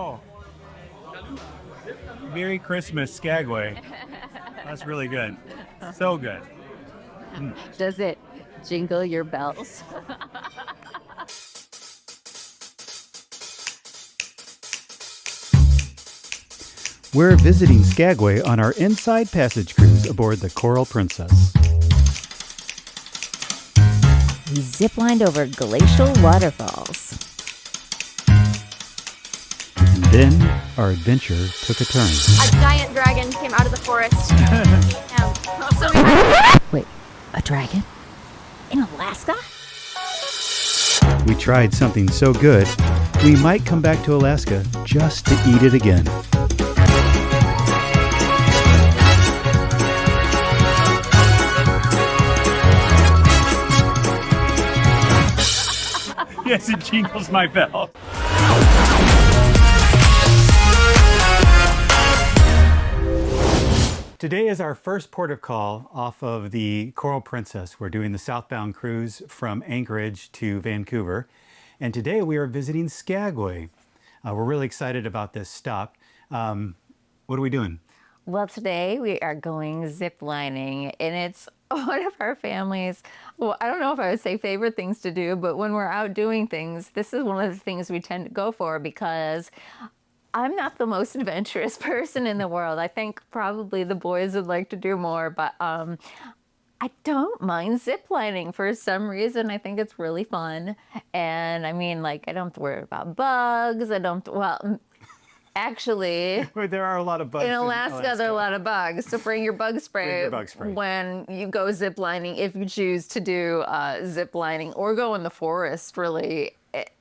Oh, Merry Christmas, Skagway. That's really good. So good. Does it jingle your bells? We're visiting Skagway on our Inside Passage cruise aboard the Coral Princess. We ziplined over glacial waterfalls. And then our adventure took a turn. A giant dragon came out of the forest. So we had Wait, a dragon? In Alaska? We tried something so good, we might come back to Alaska just to eat it again. Yes, it jingles my bell. Today is our first port of call off of the Coral Princess. We're doing the southbound cruise from Anchorage to Vancouver. And today we are visiting Skagway. We're really excited about this stop. What are we doing? Well, today we are going ziplining, and it's one of our family's, well, I don't know if I would say favorite things to do, but when we're out doing things, this is one of the things we tend to go for because I'm not the most adventurous person in the world. I think probably the boys would like to do more, but I don't mind ziplining for some reason. I think it's really fun. And I mean, like, I don't have to worry about bugs. Actually, There are a lot of bugs in Alaska, there are a lot of bugs. So bring your bug spray, Bring your bug spray. when you go ziplining, if you choose to do ziplining or go in the forest, really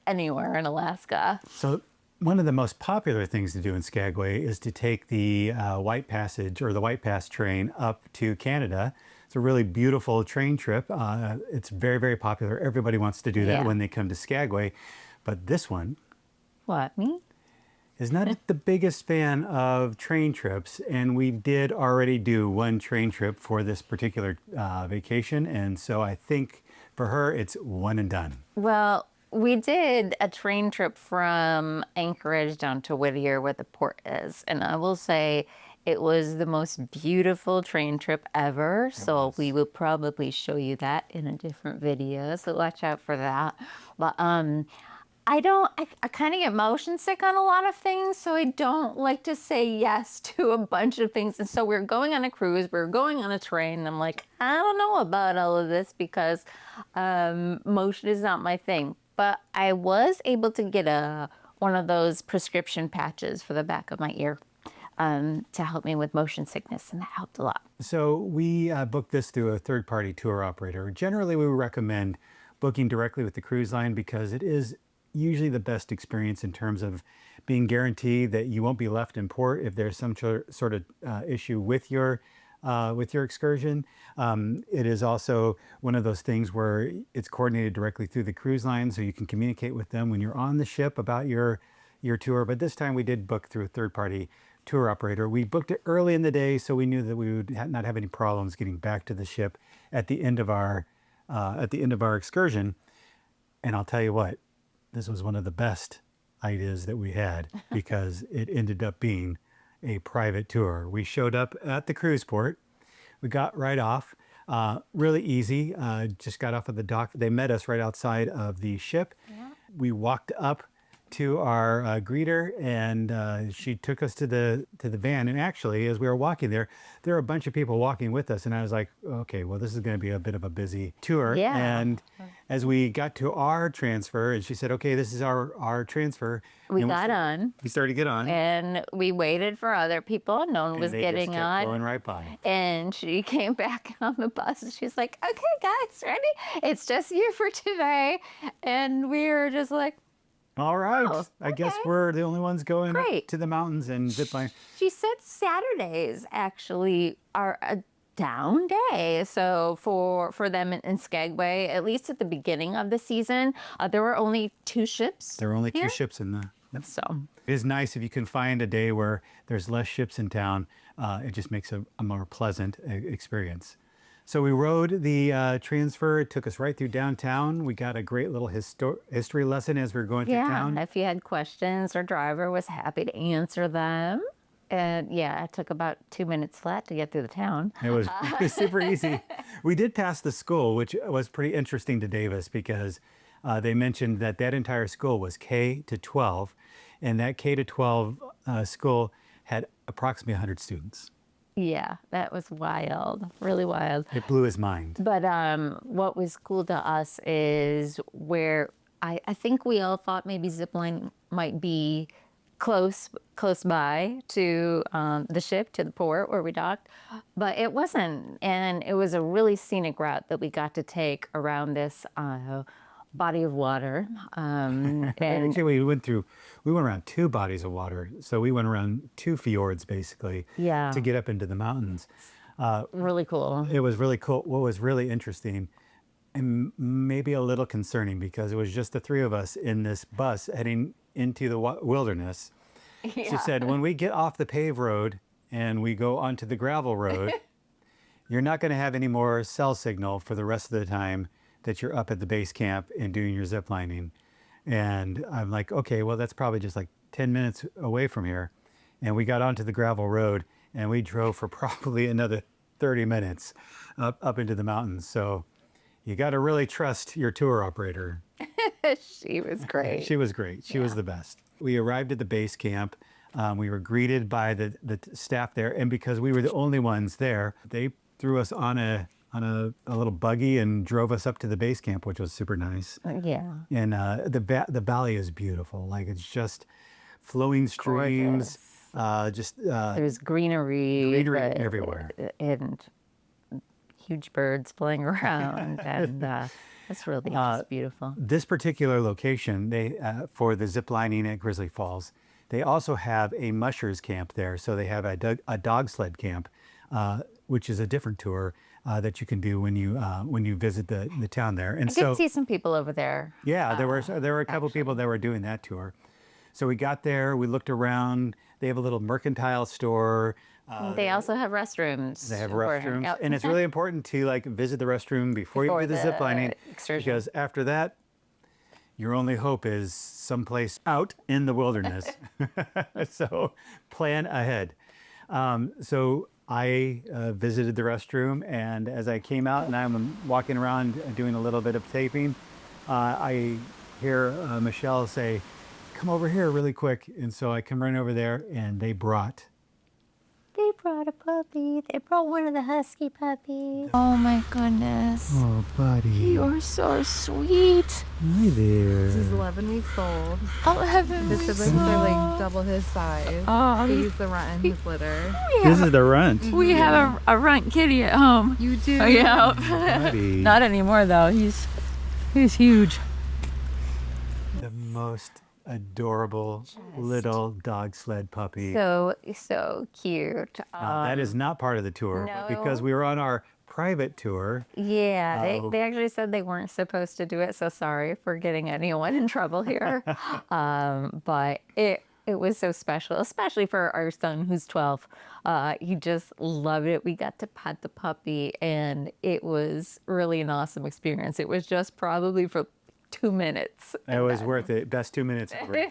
anywhere in Alaska. So one of the most popular things to do in Skagway is to take the White Passage or the White Pass train up to Canada. It's a really beautiful train trip. It's very, very popular. Everybody wants to do that Yeah. when they come to Skagway. But this one What, me? is not the biggest fan of train trips. And we did already do one train trip for this particular vacation. And so I think for her, it's one and done. Well, we did a train trip from Anchorage down to Whittier, where the port is. And I will say it was the most beautiful train trip ever. So we will probably show you that in a different video. So watch out for that. But I kind of get motion sick on a lot of things, so I don't like to say yes to a bunch of things. And so we're going on a cruise, we're going on a train, and I'm like, I don't know about all of this because motion is not my thing. But I was able to get one of those prescription patches for the back of my ear to help me with motion sickness, and that helped a lot. So we booked this through a third-party tour operator. Generally, we recommend booking directly with the cruise line because it is usually the best experience in terms of being guaranteed that you won't be left in port if there's some sort of issue with your excursion. It is also one of those things where it's coordinated directly through the cruise line, so you can communicate with them when you're on the ship about your tour. But this time we did book through a third-party tour operator. We booked it early in the day, so we knew that we would not have any problems getting back to the ship at the end of our excursion. And I'll tell you what, this was one of the best ideas that we had because it ended up being a private tour. We showed up at the cruise port. We got right off, really easy, just got off of the dock. They met us right outside of the ship. Yeah. We walked up to our greeter, and she took us to the van. And actually, as we were walking there were a bunch of people walking with us, and I was like, okay, well, this is going to be a bit of a busy tour. Yeah. And as we got to our transfer, and she said, okay, this is our transfer. We and got on. We started to get on. And we waited for other people. No one was they getting just kept on. going right by. And she came back on the bus and she's like, okay, guys, ready? It's just you for today. And we were just like, All right. Oh, I guess okay. we're the only ones going up Great. to the mountains and zipline. she said Saturdays actually are a down day. So for them in Skagway, at least at the beginning of the season, there were only 2 ships. There are only here. 2 ships in the... Yep. So It is nice if you can find a day where there's less ships in town. It just makes a more pleasant experience. So we rode the transfer. It took us right through downtown. We got a great little history lesson as we were going through Yeah, town. if you had questions, our driver was happy to answer them. And yeah, it took about 2 minutes flat to get through the town. It was super easy. We did pass the school, which was pretty interesting to Davis because they mentioned that that entire school was K to 12, and that K to 12 school had approximately 100 students. Yeah, that was wild, really wild. It blew his mind. But what was cool to us is where I think we all thought maybe Zipline might be close by to the ship, to the port where we docked, but it wasn't. And it was a really scenic route that we got to take around this body of water. And Actually, we went around 2 bodies of water. So we went around 2 fjords basically Yeah. to get up into the mountains. really cool. It was really cool. What was really interesting and maybe a little concerning because it was just the 3 of us in this bus heading into the wilderness. She said, when we get off the paved road and we go onto the gravel road, you're not going to have any more cell signal for the rest of the time that you're up at the base camp and doing your zip lining. And I'm like, okay, well, that's probably just like 10 minutes away from here. And we got onto the gravel road and we drove for probably another 30 minutes up into the mountains. So you got to really trust your tour operator. She was great. She was great. She was the best. We arrived at the base camp. We were greeted by the staff there. And because we were the only ones there, they threw us on a little buggy and drove us up to the base camp, which was super nice. Yeah. And the valley is beautiful. Like it's just flowing streams. There's greenery everywhere. And huge birds flying around. And it's really just beautiful. This particular location, they for the zip lining at Grizzly Falls, they also have a mushers camp there. So they have a dog sled camp, which is a different tour that you can do when you visit the town there. And I did see some people over there. yeah, there were a couple people that were doing that tour. So we got there, we looked around. They have a little mercantile store. They also have restrooms. They have for- restrooms, Yep. and it's really important to like visit the restroom before you Before do the zip lining, excursion. because after that, your only hope is someplace out in the wilderness. So plan ahead. So I visited the restroom, and as I came out and I'm walking around doing a little bit of taping, I hear Michelle say, "Come over here really quick." And so I come running over there, and they brought a puppy. They brought one of the husky puppies. Oh my goodness. Oh, buddy. You're so sweet. Hi there. He's 11 weeks old. Oh, heaven. His siblings are like double his size. Oh, He's the runt in his litter. This is the runt. we have a runt kitty at home. You do? Oh, yeah. Buddy. Not anymore though. He's huge. The most adorable little dog sled puppy. So cute. That is not part of the tour, but because no. we were on our private tour. Yeah, Oh. they actually said they weren't supposed to do it. So sorry for getting anyone in trouble here. But it was so special, especially for our son who's 12. He just loved it. We got to pet the puppy, and it was really an awesome experience. It was just probably for 2 minutes. It was worth it. Best 2 minutes ever.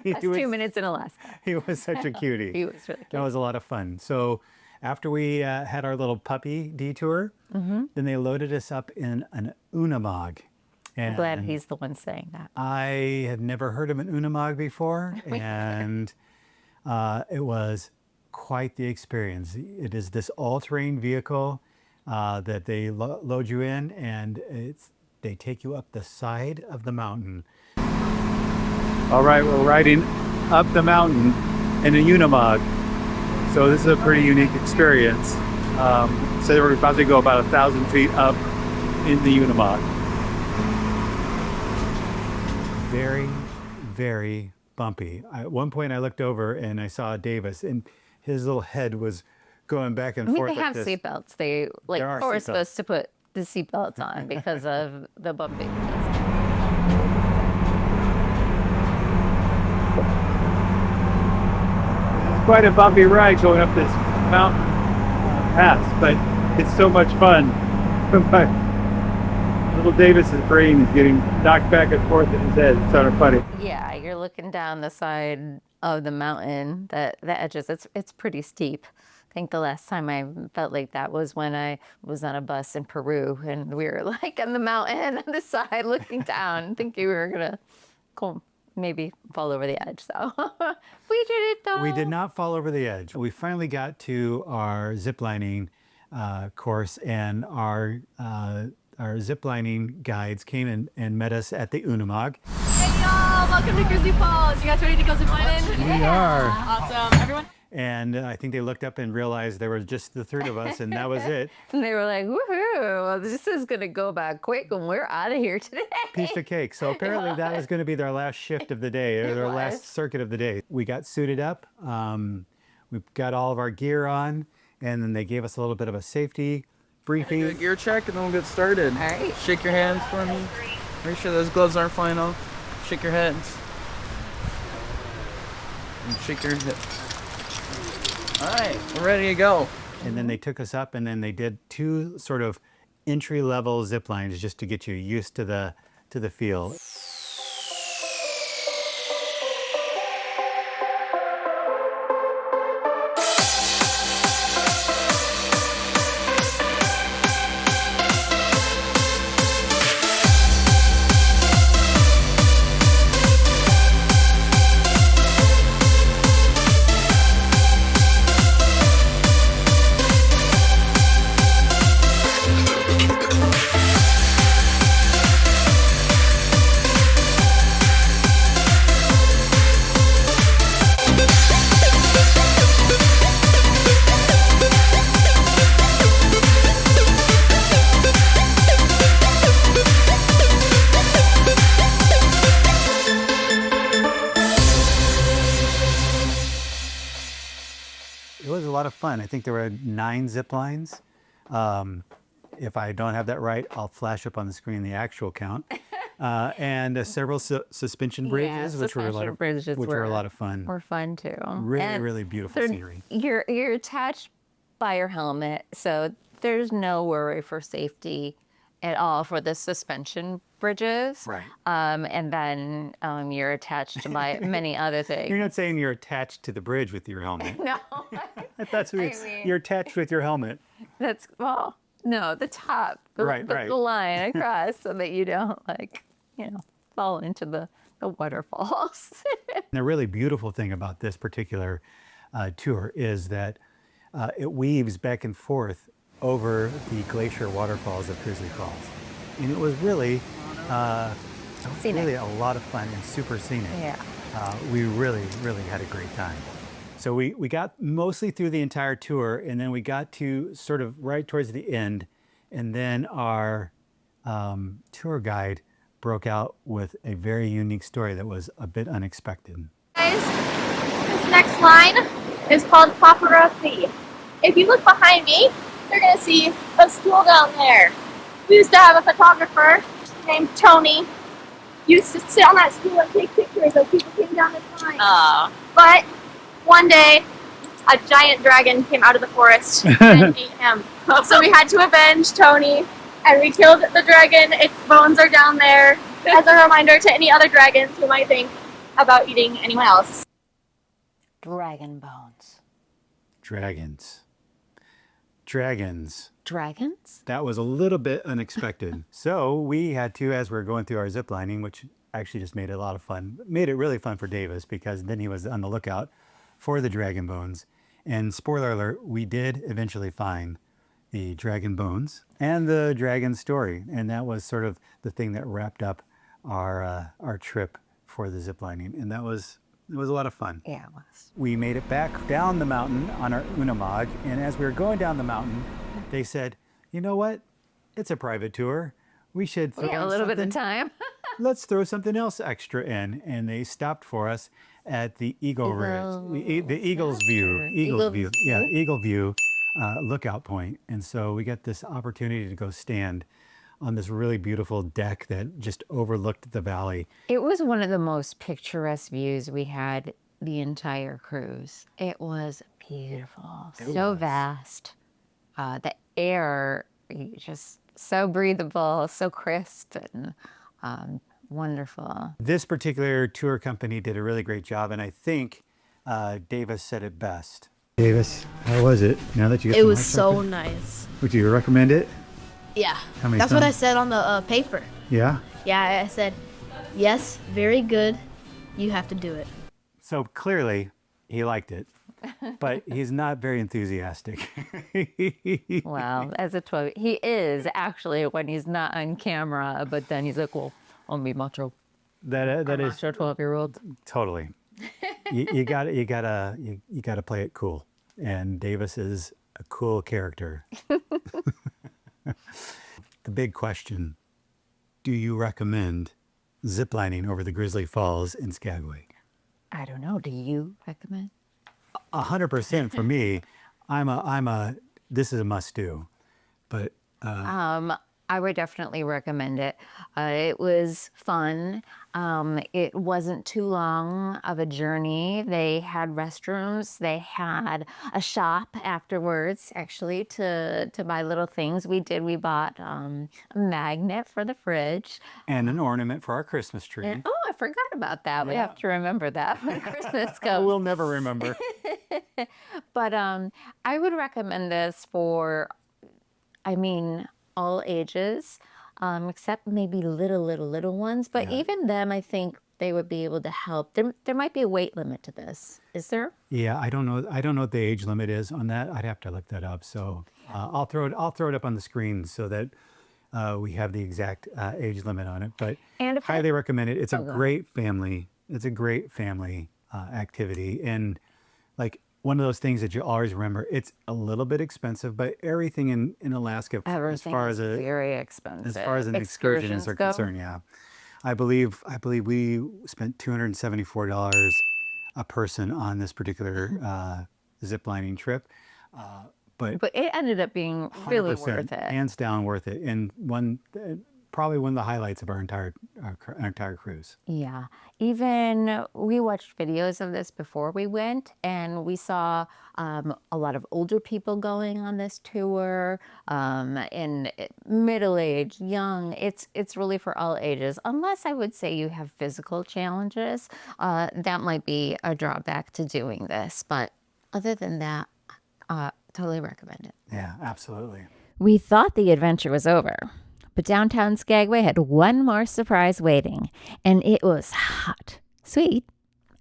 That's 2 minutes in Alaska. He was such a cutie. He was really That cute. was a lot of fun. So after we had our little puppy detour, then they loaded us up in an Unimog. And Glad he's the one saying that. I had never heard of an Unimog before, and it was quite the experience. It is this all-terrain vehicle that they load you in, and they take you up the side of the mountain. All right, we're riding up the mountain in a Unimog. So this is a pretty unique experience. So we're about to go about 1,000 feet up in the Unimog. Very, very bumpy. At one point I looked over and I saw Davis, and his little head was going back and I mean, forth they like have this. seatbelts. They There are we're seatbelts. supposed to put the seatbelts on because of the bumping. Quite a bumpy ride going up this mountain pass, but it's so much fun. But little Davis's brain is getting knocked back and forth in his head. It's sort of funny. Yeah, you're looking down the side of the mountain, the edges. It's pretty steep. I think the last time I felt like that was when I was on a bus in Peru and we were like on the mountain on the side looking down, thinking we were gonna go maybe fall over the edge. So we did it though. We did not fall over the edge. We finally got to our ziplining course, and our ziplining guides came and met us at the Unimog. Hey y'all, welcome to Grizzly Falls. You guys ready to go ziplining? We are. Awesome. Everyone? And I think they looked up and realized there was just the three of us, and that was it. And they were like, woohoo, well, this is gonna go by quick and we're out of here today. Piece of cake. So apparently that was going to be their last shift of the day, or their last circuit of the day. We got suited up. We got all of our gear on, and then they gave us a little bit of a safety briefing. Do a gear check and then we'll get started. All right. Shake your hands for me. Make sure those gloves aren't flying off. Shake your hands. And shake your hips. Alright, we're ready to go. And then they took us up, and then they did two sort of entry-level zip lines just to get you used to the feel. It was a lot of fun. I think there were 9 zip lines. If I don't have that right, I'll flash up on the screen the actual count. And several suspension bridges, which were a lot of fun. Were fun too. Really, really beautiful scenery. You're attached by your helmet, so there's no worry for safety at all for the suspension bridges. Right. And then you're attached by many other things. You're not saying you're attached to the bridge with your helmet. No, That's what it's, you're attached with your helmet. that's well, no, the top, Right. the line across, so that you don't fall into the waterfalls. And the really beautiful thing about this particular tour is that it weaves back and forth over the glacier waterfalls of Grizzly Falls. And it was really, really a lot of fun and super scenic. Yeah. We really, really had a great time. So we got mostly through the entire tour, and then we got to sort of right towards the end, and then our tour guide broke out with a very unique story that was a bit unexpected. Guys, this next line is called paparazzi. If you look behind me, you're going to see a stool down there. We used to have a photographer named Tony. Used to sit on that stool and take pictures of people came down this line. But one day, a giant dragon came out of the forest and ate him. So we had to avenge Tony, and we killed the dragon. Its bones are down there as a reminder to any other dragons who might think about eating anyone else. Dragon bones. Dragons. That was a little bit unexpected. So we had to, as we were going through our zip lining, which actually just made it a lot of fun, made it really fun for Davis, because then he was on the lookout for the dragon bones. And spoiler alert, we did eventually find the dragon bones and the dragon story. And that was sort of the thing that wrapped up our trip for the zip lining. And it was a lot of fun. Yeah, it was. We made it back down the mountain on our Unimog, and as we were going down the mountain, they said, you know what? It's a private tour. We should throw Yeah, a little bit of time. Let's throw something else extra in. And they stopped for us at the Eagle Ridge, the Eagle's View. Eagle View lookout point. And so we got this opportunity to go stand on this really beautiful deck that just overlooked the valley. It was one of the most picturesque views we had the entire cruise. It was beautiful, so vast. The air, you just so breathable, so crisp, and wonderful. This particular tour company did a really great job, and I think Davis said it best. Davis, how was it? Now that you got It some was hot so chocolate? nice. Would you recommend it? Yeah. How many That's what I times? said on the paper. Yeah. Yeah, I said, yes, very good. You have to do it. So clearly, he liked it, but he's not very enthusiastic. Well, as a 12, he is actually when he's not on camera, but then he's like, well, I'll be macho. That is Macho 12-year-old. totally. You gotta play it cool, and Davis is a cool character. The big question: do you recommend ziplining over the Grizzly Falls in Skagway? I don't know. Do you recommend? 100% for me. This is a must-do. But I would definitely recommend it. It was fun. It wasn't too long of a journey. They had restrooms. They had a shop afterwards, actually, to buy little things. We bought a magnet for the fridge. and an ornament for our Christmas tree. And, oh, I forgot about that. We have to remember that when Christmas comes. We'll never remember. But I would recommend this for, all ages, except maybe little ones. But even them, I think they would be able to help. There might be a weight limit to this. Is there? Yeah, I don't know. I don't know what the age limit is on that. I'd have to look that up. So I'll throw it up on the screen so that we have the exact age limit on it. But And if highly recommend it. It's a great family. It's a great family activity, and like one of those things that you always remember. It's a little bit expensive, but everything in Alaska, Everything is very expensive. as far as an excursion is go. concerned, yeah. I believe we spent $274 a person on this particular ziplining trip. But it ended up being really 100%, worth it. hands down worth it, and probably one of the highlights of our entire cruise. Yeah. Even we watched videos of this before we went, and we saw a lot of older people going on this tour, and middle-aged, young. It's really for all ages, unless I would say you have physical challenges. That might be a drawback to doing this, but other than that, totally recommend it. Yeah, absolutely. We thought the adventure was over, but downtown Skagway had one more surprise waiting, and it was hot, sweet,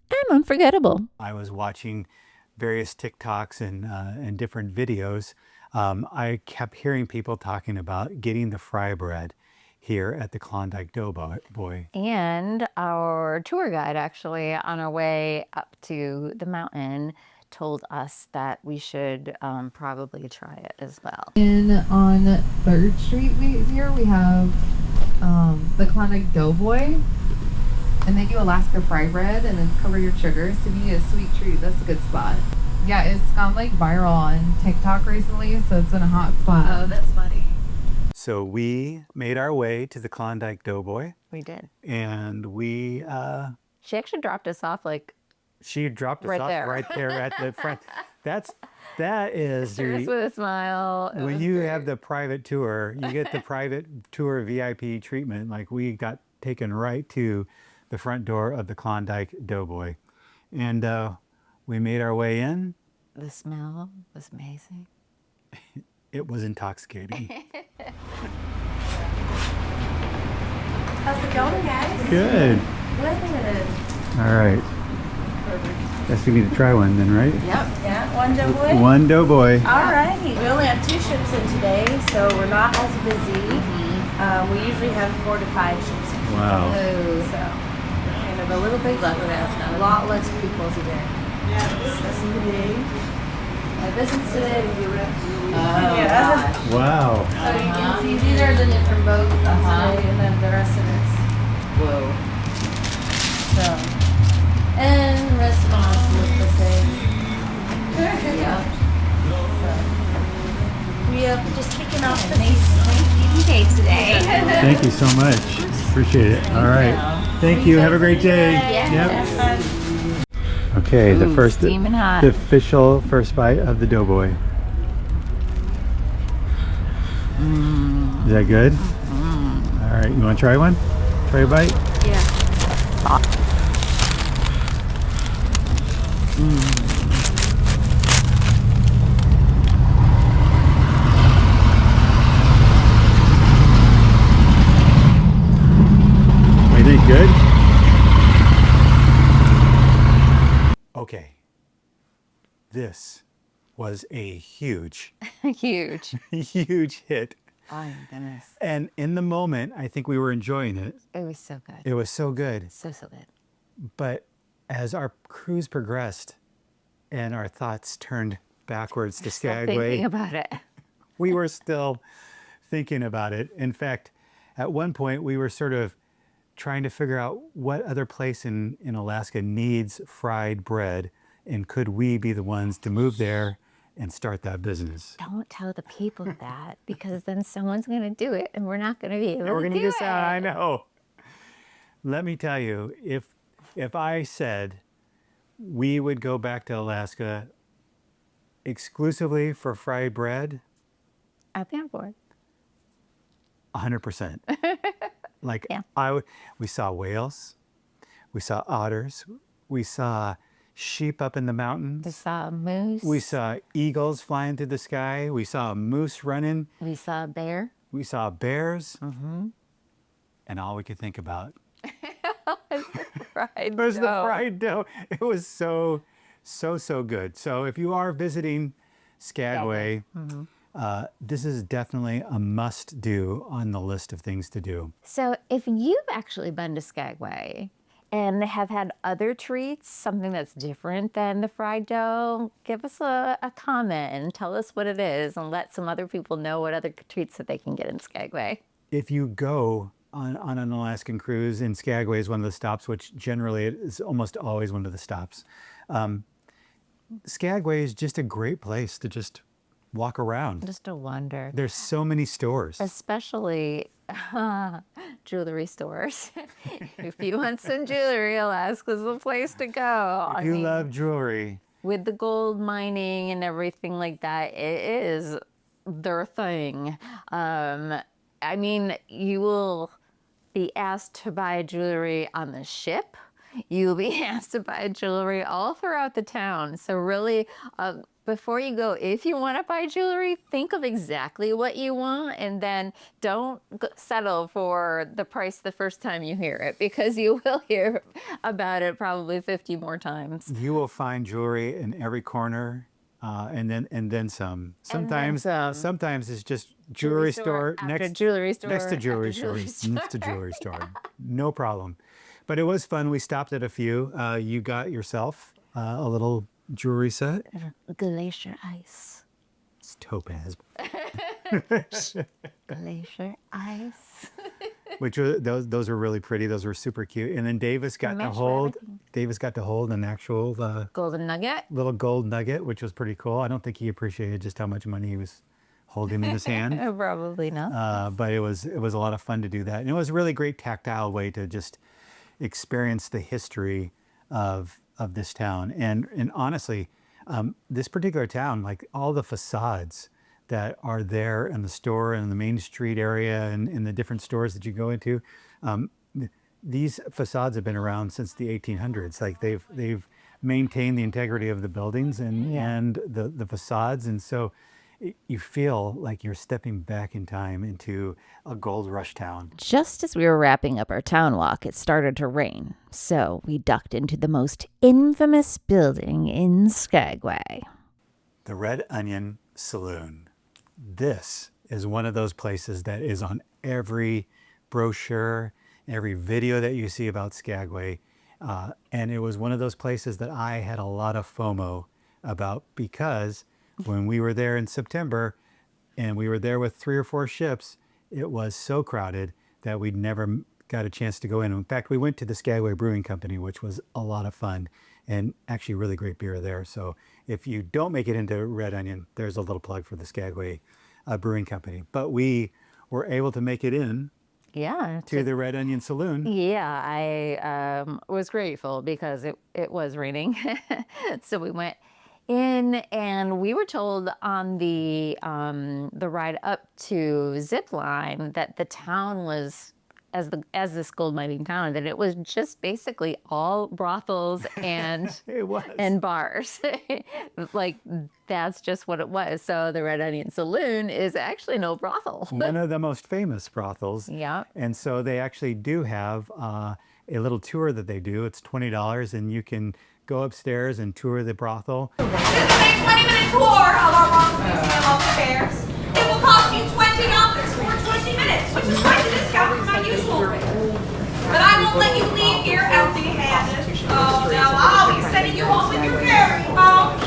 and unforgettable. I was watching various TikToks and different videos. I kept hearing people talking about getting the fry bread here at the Klondike Doughboy. And our tour guide, actually, on our way up to the mountain, told us that we should probably try it as well. And on 3rd Street here we have the Klondike Doughboy. And they do Alaska fry bread and then cover your sugar. So if you need a sweet treat, that's a good spot. Yeah, it's gone like viral on TikTok recently, so it's in a hot spot. Oh, that's funny. So we made our way to the Klondike Doughboy, We did. and She actually dropped us off like she dropped us Right off there. right there at the front. That is just with a smile. It when was you great. have the private tour, you get the private tour VIP treatment. Like we got taken right to the front door of the Klondike Doughboy, and we made our way in. The smell was amazing. It was intoxicating. How's it going, guys? Good. Good. All right. Guess we need to try one then, right? Yeah, one doughboy. One Doughboy. Alrighty. We only have 2 ships in today, so we're not as busy. We usually have 4 to 5 ships in. Wow. So kind of a little bit, a lot less people today. That's today. This is today. Yeah. Wow. So you can see these are the different boats today, and then the rest of it's. Whoa. So, and the rest of us look the same. Yeah. So, we are just kicking off the nice day today. Thank you so much. Appreciate it. All right. Thank you. Have a great day. Yep. Okay, the first, steaming hot. the official first bite of the Doughboy. Is that good? All right, you want to try one? Try a bite? Yeah. What do you think? Good? Okay. This was a huge, Huge. huge hit. Oh my goodness. And in the moment, I think we were enjoying it. It was so good. It was so good. So good. But as our cruise progressed and our thoughts turned backwards to Still Skagway, thinking about it. we were still thinking about it. In fact, at one point, we were sort of trying to figure out what other place in Alaska needs fried bread, and could we be the ones to move there and start that business? Don't tell the people that, because then someone's going to do it and we're not going to be able We're to gonna do get it. I know. Let me tell you, if I said we would go back to Alaska exclusively for fried bread, I'd be on board. 100%. Like Yeah. we saw whales, we saw otters, we saw sheep up in the We mountains, saw a moose. we saw eagles flying through the sky, we saw a moose running, We saw a bear. we saw bears, and all we could think about Fried was the dough. fried dough. It was so good. So if you are visiting Skagway, this is definitely a must do on the list of things to do. So if you've actually been to Skagway and have had other treats, something that's different than the fried dough, give us a comment and tell us what it is and let some other people know what other treats that they can get in Skagway. If you go on an Alaskan cruise, and Skagway is one of the stops, which generally is almost always one of the stops. Skagway is just a great place to just walk around. Just a wonder. There's so many stores. Especially jewelry stores. If you want some jewelry, Alaska's the place to go. If you love jewelry, with the gold mining and everything like that, it is their thing. I mean, you will be asked to buy jewelry on the ship. You'll be asked to buy jewelry all throughout the town. So really, before you go, if you want to buy jewelry, think of exactly what you want and then don't settle for the price the first time you hear it, because you will hear about it probably 50 more times. you will find jewelry in every corner, and then some. Sometimes it's just jewelry store after next jewelry store next to after jewelry jewelry store next to jewelry store. No problem. But it was fun. We stopped at a few. You got yourself a little jewelry set. Glacier ice. It's topaz. Glacier ice. Which were, those were really pretty. Those were super cute. And then Davis got to match hold. everything. Davis got to hold an actual Golden nugget. little gold nugget, which was pretty cool. I don't think he appreciated just how much money he was holding in his hand. Probably not. But it was a lot of fun to do that, and it was a really great tactile way to just experience the history of this town. And honestly, this particular town, like all the facades that are there in the store and the Main Street area and in the different stores that you go into, these facades have been around since the 1800s. Like they've maintained the integrity of the buildings and the facades, and so you feel like you're stepping back in time into a gold rush town. Just as we were wrapping up our town walk, it started to rain. So we ducked into the most infamous building in Skagway. The Red Onion Saloon. This is one of those places that is on every brochure, every video that you see about Skagway. And it was one of those places that I had a lot of FOMO about, because when we were there in September and we were there with 3 or 4 ships, it was so crowded that we never got a chance to go in. In fact, we went to the Skagway Brewing Company, which was a lot of fun and actually really great beer there. So if you don't make it into Red Onion, there's a little plug for the Skagway Brewing Company. But we were able to make it in Yeah. to the Red Onion Saloon. Yeah, I was grateful because it was raining. So we went and we were told on the ride up to Zipline that the town was as this gold mining town, that it was just basically all brothels and It was. and bars. Like that's just what it was. So the Red Onion Saloon is actually no brothel. One of the most famous brothels. Yeah. And so they actually do have a little tour that they do. It's $20 and you can go upstairs and tour the brothel. This is a 20-minute tour of our Rock Museum upstairs. It will cost you $20 for 20 minutes, which is quite a discount from my usual rate. But I won't let you leave here empty-handed. Oh no, I'll be sending you home with your carry-on.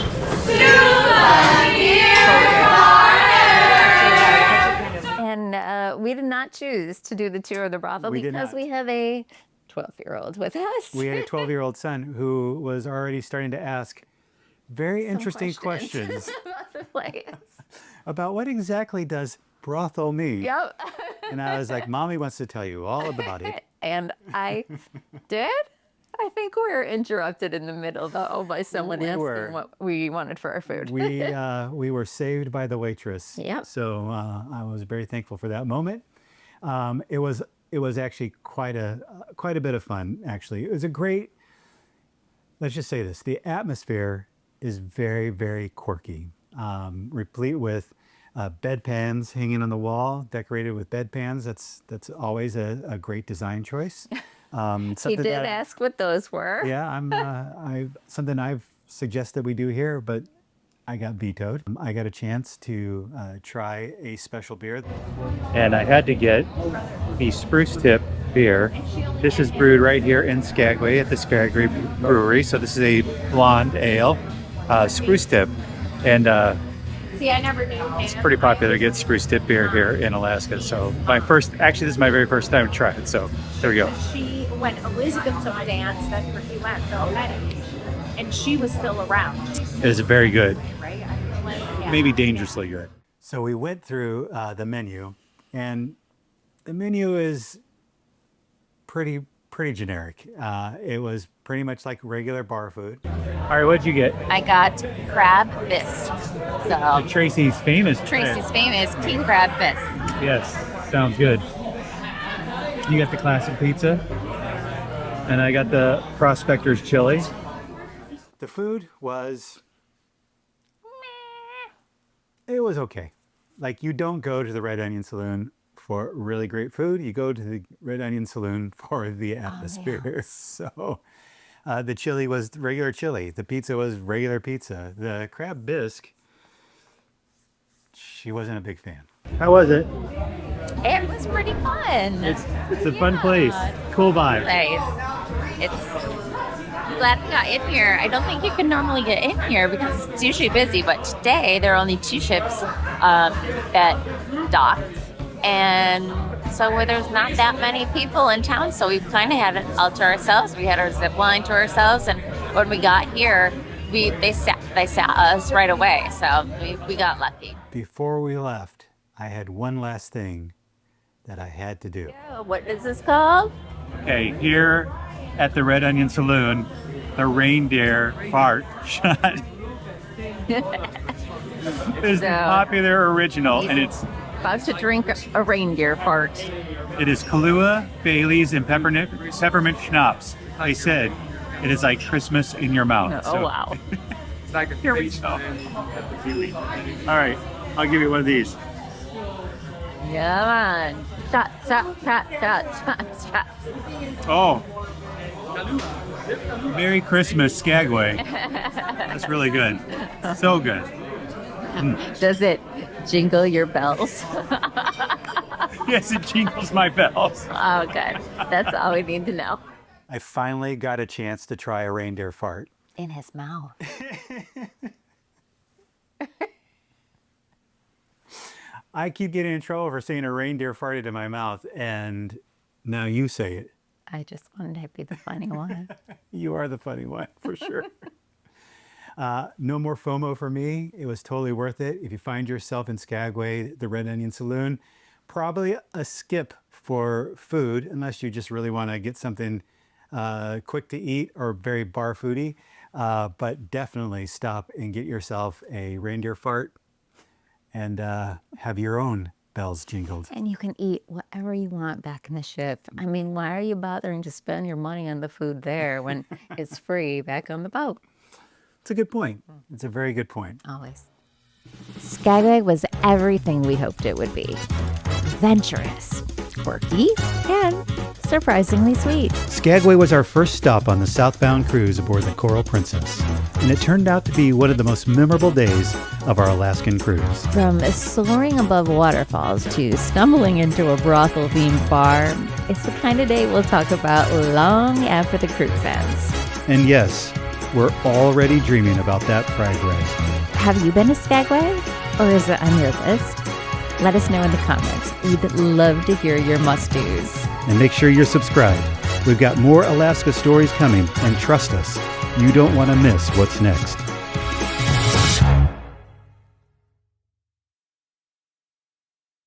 And we did not choose to do the tour of the brothel We did because not. we have a 12-year-old with us. We had a 12-year-old son who was already starting to ask very interesting questions about the place. about what exactly does brothel mean. Yep. And I was like, Mommy wants to tell you all about it. And I did. I think we were interrupted in the middle though by someone We asking were. what we wanted for our food. We were saved by the waitress. Yep. So I was very thankful for that moment. It was actually quite a bit of fun. Actually, it was a great. Let's just say this: the atmosphere is very, very quirky, replete with bedpans hanging on the wall, decorated with bedpans. That's always a great design choice. He Something did that- ask what those were. Yeah, something I've suggested we do here, but I got vetoed. I got a chance to try a special beer. And I had to get the Spruce Tip beer. This is brewed right here in Skagway at the Skagway Brewery. So this is a blonde ale, Spruce Tip. And See, I never knew. it's pretty popular to get Spruce Tip beer here in Alaska. So this is my very first time to try it. So there we go. When Elizabeth took dance, that's where he went, Bill Petty, and she was still around, It is very good. right? I mean, like, yeah. Maybe dangerously good. So we went through the menu, and the menu is pretty generic. It was pretty much like regular bar food. All right, what'd you get? I got crab bisque. So Tracy's famous. Tracy's famous king crab bisque. Yes, sounds good. You got the classic pizza, and I got the Prospector's chili. The food was, it was okay. Like, you don't go to the Red Onion Saloon for really great food. You go to the Red Onion Saloon for the atmosphere. So the chili was regular chili. The pizza was regular pizza. The crab bisque, she wasn't a big fan. How was it? It was pretty fun. It's a fun place. Cool vibe. Place. It's glad we got in here. I don't think you can normally get in here because it's usually busy, but today there are only 2 ships that docked. And so where there's not that many people in town, so we kind of had it all to ourselves. We had our zip line to ourselves, and when we got here, they sat us right away. So we got lucky. Before we left, I had one last thing that I had to do. Yeah, what is this called? Okay, here at the Red Onion Saloon, the Reindeer Fart shot is the popular original, and About to drink a reindeer fart. it is Kahlua, Bailey's, and peppermint schnapps. I said it is like Christmas in your mouth. Oh, wow. It's like a Treksio. All right, I'll give you one of these. Yeah, man. Shot, shot, shot, shot, shot, shot. Oh. Merry Christmas, Skagway. That's really good. So good. Does it jingle your bells? Yes, it jingles my bells. Oh, good. That's all we need to know. I finally got a chance to try a reindeer fart. In his mouth. I keep getting in trouble for saying a reindeer farted in my mouth, and now you say it. I just wanted to be the funny one. You are the funny one, for sure. No more FOMO for me. It was totally worth it. If you find yourself in Skagway, the Red Onion Saloon, probably a skip for food, unless you just really want to get something quick to eat or very bar foody. But definitely stop and get yourself a reindeer fart and have your own bells jingled. And you can eat whatever you want back in the ship. I mean, why are you bothering to spend your money on the food there when it's free back on the boat? It's a good point. It's a very good point. Always. Skagway was everything we hoped it would be. Adventurous, quirky, and surprisingly sweet. Skagway was our first stop on the southbound cruise aboard the Coral Princess, and it turned out to be one of the most memorable days of our Alaskan cruise. From soaring above waterfalls to stumbling into a brothel-themed bar, it's the kind of day we'll talk about long after the cruise ends. And yes, we're already dreaming about that fried bread. Have you been to Skagway? Or is it on your list? Let us know in the comments. We'd love to hear your must-dos. And make sure you're subscribed. We've got more Alaska stories coming, and trust us, you don't want to miss what's next.